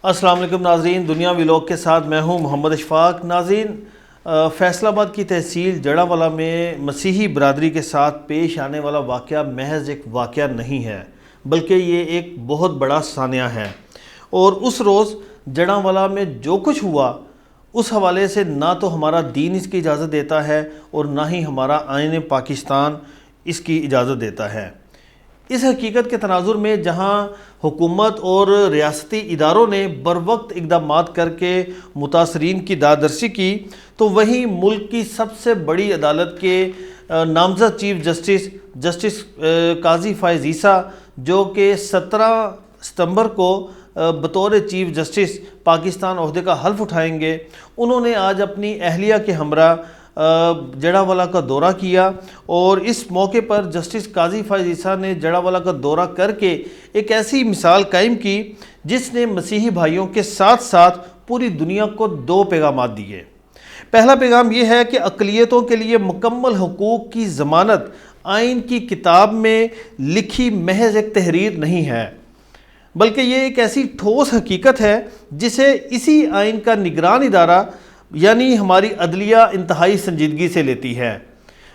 السلام علیکم ناظرین، دنیا ویلاگ کے ساتھ میں ہوں محمد اشفاق۔ ناظرین، فیصل آباد کی تحصیل جڑاوالا میں مسیحی برادری کے ساتھ پیش آنے والا واقعہ محض ایک واقعہ نہیں ہے، بلکہ یہ ایک بہت بڑا سانحہ ہے۔ اور اس روز جڑاوالا میں جو کچھ ہوا اس حوالے سے نہ تو ہمارا دین اس کی اجازت دیتا ہے اور نہ ہی ہمارا آئین پاکستان اس کی اجازت دیتا ہے۔ اس حقیقت کے تناظر میں جہاں حکومت اور ریاستی اداروں نے بروقت اقدامات کر کے متاثرین کی دادرسی کی، تو وہیں ملک کی سب سے بڑی عدالت کے نامزد چیف جسٹس قاضی فائز عیسیٰ، جو کہ 17 ستمبر کو بطور چیف جسٹس پاکستان عہدے کا حلف اٹھائیں گے، انہوں نے آج اپنی اہلیہ کے ہمراہ جڑاوالا کا دورہ کیا۔ اور اس موقع پر جسٹس قاضی فائز عیسیٰ نے جڑاوالا کا دورہ کر کے ایک ایسی مثال قائم کی جس نے مسیحی بھائیوں کے ساتھ ساتھ پوری دنیا کو 2 پیغامات دیے۔ پہلا پیغام یہ ہے کہ اقلیتوں کے لیے مکمل حقوق کی ضمانت آئین کی کتاب میں لکھی محض ایک تحریر نہیں ہے، بلکہ یہ ایک ایسی ٹھوس حقیقت ہے جسے اسی آئین کا نگران ادارہ یعنی ہماری عدلیہ انتہائی سنجیدگی سے لیتی ہے۔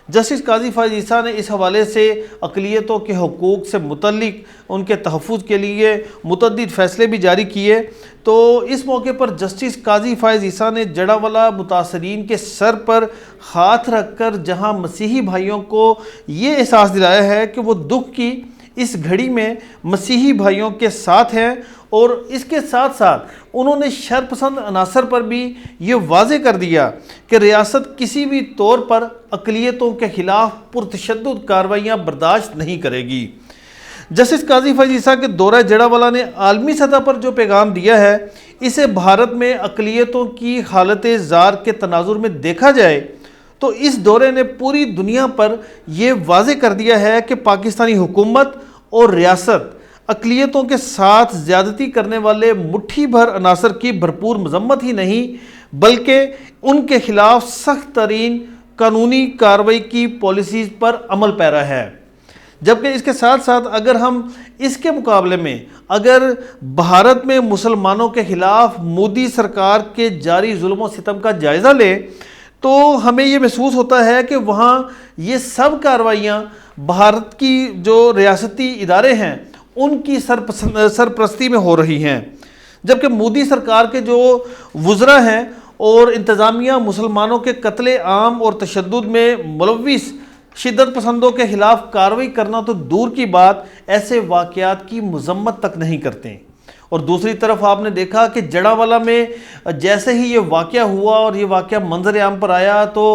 جسٹس قاضی فائز عیسیٰ نے اس حوالے سے اقلیتوں کے حقوق سے متعلق ان کے تحفظ کے لیے متعدد فیصلے بھی جاری کیے۔ تو اس موقع پر جسٹس قاضی فائز عیسیٰ نے جڑاوالا متاثرین کے سر پر ہاتھ رکھ کر جہاں مسیحی بھائیوں کو یہ احساس دلایا ہے کہ وہ دکھ کی اس گھڑی میں مسیحی بھائیوں کے ساتھ ہیں، اور اس کے ساتھ ساتھ انہوں نے شرپسند عناصر پر بھی یہ واضح کر دیا کہ ریاست کسی بھی طور پر اقلیتوں کے خلاف پرتشدد کارروائیاں برداشت نہیں کرے گی۔ جسٹس قاضی فائز عیسیٰ کے دورہ جڑاوالا نے عالمی سطح پر جو پیغام دیا ہے، اسے بھارت میں اقلیتوں کی حالت زار کے تناظر میں دیکھا جائے تو اس دورے نے پوری دنیا پر یہ واضح کر دیا ہے کہ پاکستانی حکومت اور ریاست اقلیتوں کے ساتھ زیادتی کرنے والے مٹھی بھر عناصر کی بھرپور مذمت ہی نہیں، بلکہ ان کے خلاف سخت ترین قانونی کارروائی کی پالیسیز پر عمل پیرا ہے۔ جبکہ اس کے ساتھ ساتھ اگر ہم اس کے مقابلے میں اگر بھارت میں مسلمانوں کے خلاف مودی سرکار کے جاری ظلم و ستم کا جائزہ لیں تو ہمیں یہ محسوس ہوتا ہے کہ وہاں یہ سب کارروائیاں بھارت کی جو ریاستی ادارے ہیں ان کی سرپرستی میں ہو رہی ہیں، جبکہ مودی سرکار کے جو وزراء ہیں اور انتظامیہ مسلمانوں کے قتل عام اور تشدد میں ملوث شدت پسندوں کے خلاف کارروائی کرنا تو دور کی بات، ایسے واقعات کی مذمت تک نہیں کرتے۔ اور دوسری طرف آپ نے دیکھا کہ جڑاوالا میں جیسے ہی یہ واقعہ ہوا اور یہ واقعہ منظر عام پر آیا تو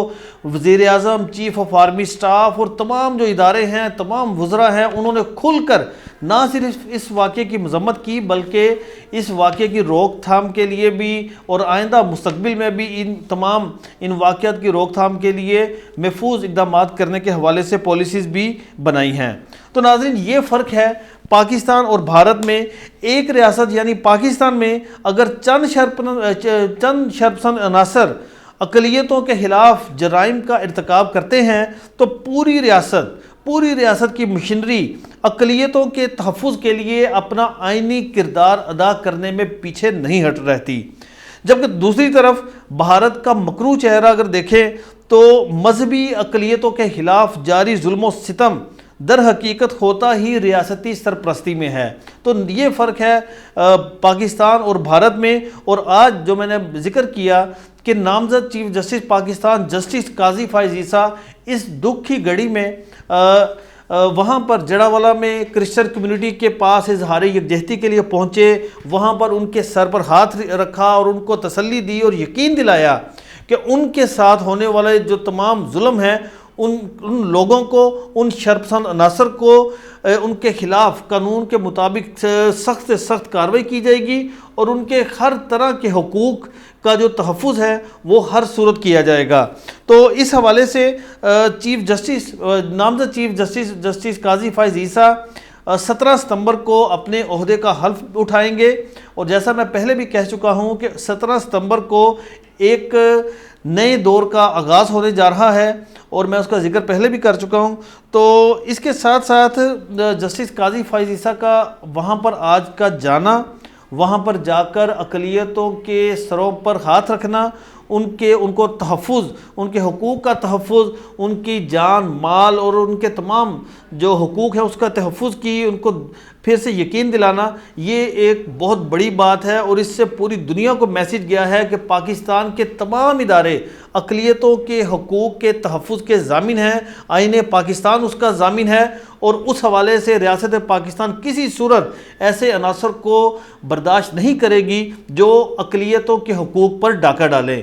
وزیر اعظم، چیف آف آرمی سٹاف اور تمام جو ادارے ہیں، تمام وزراء ہیں، انہوں نے کھل کر نہ صرف اس واقعے کی مذمت کی بلکہ اس واقعے کی روک تھام کے لیے بھی اور آئندہ مستقبل میں بھی ان واقعات کی روک تھام کے لیے محفوظ اقدامات کرنے کے حوالے سے پالیسیز بھی بنائی ہیں۔ تو ناظرین، یہ فرق ہے پاکستان اور بھارت میں۔ ایک ریاست یعنی پاکستان میں اگر چند شرپسند عناصر اقلیتوں کے خلاف جرائم کا ارتکاب کرتے ہیں تو پوری ریاست کی مشینری اقلیتوں کے تحفظ کے لیے اپنا آئینی کردار ادا کرنے میں پیچھے نہیں ہٹ رہتی۔ جبکہ دوسری طرف بھارت کا مکروہ چہرہ اگر دیکھیں تو مذہبی اقلیتوں کے خلاف جاری ظلم و ستم در حقیقت ہوتا ہی ریاستی سرپرستی میں ہے۔ تو یہ فرق ہے پاکستان اور بھارت میں۔ اور آج جو میں نے ذکر کیا کہ نامزد چیف جسٹس پاکستان جسٹس قاضی فائز عیسیٰ اس دکھ کی گھڑی میں وہاں پر جڑاوالا میں کرسچن کمیونٹی کے پاس اظہار یکجہتی کے لیے پہنچے، وہاں پر ان کے سر پر ہاتھ رکھا اور ان کو تسلی دی اور یقین دلایا کہ ان کے ساتھ ہونے والے جو تمام ظلم ہیں ان لوگوں کو، ان شرپسند عناصر کو ان کے خلاف قانون کے مطابق سخت سے سخت کارروائی کی جائے گی اور ان کے ہر طرح کے حقوق کا جو تحفظ ہے وہ ہر صورت کیا جائے گا۔ تو اس حوالے سے نامزد چیف جسٹس قاضی فائز عیسیٰ 17 ستمبر کو اپنے عہدے کا حلف اٹھائیں گے، اور جیسا میں پہلے بھی کہہ چکا ہوں کہ 17 ستمبر کو ایک نئے دور کا آغاز ہونے جا رہا ہے اور میں اس کا ذکر پہلے بھی کر چکا ہوں۔ تو اس کے ساتھ ساتھ جسٹس قاضی فائز عیسیٰ کا وہاں پر آج کا جانا وہاں پر جا کر اقلیتوں کے سروں پر ہاتھ رکھنا، ان کو تحفظ، ان کے حقوق کا تحفظ، ان کی جان مال اور ان کے تمام جو حقوق ہیں اس کا تحفظ کی ان کو پھر سے یقین دلانا، یہ ایک بہت بڑی بات ہے، اور اس سے پوری دنیا کو میسج گیا ہے کہ پاکستان کے تمام ادارے اقلیتوں کے حقوق کے تحفظ کے ضامن ہیں، آئین پاکستان اس کا ضامن ہے، اور اس حوالے سے ریاست پاکستان کسی صورت ایسے عناصر کو برداشت نہیں کرے گی جو اقلیتوں کے حقوق پر ڈاکہ ڈالیں۔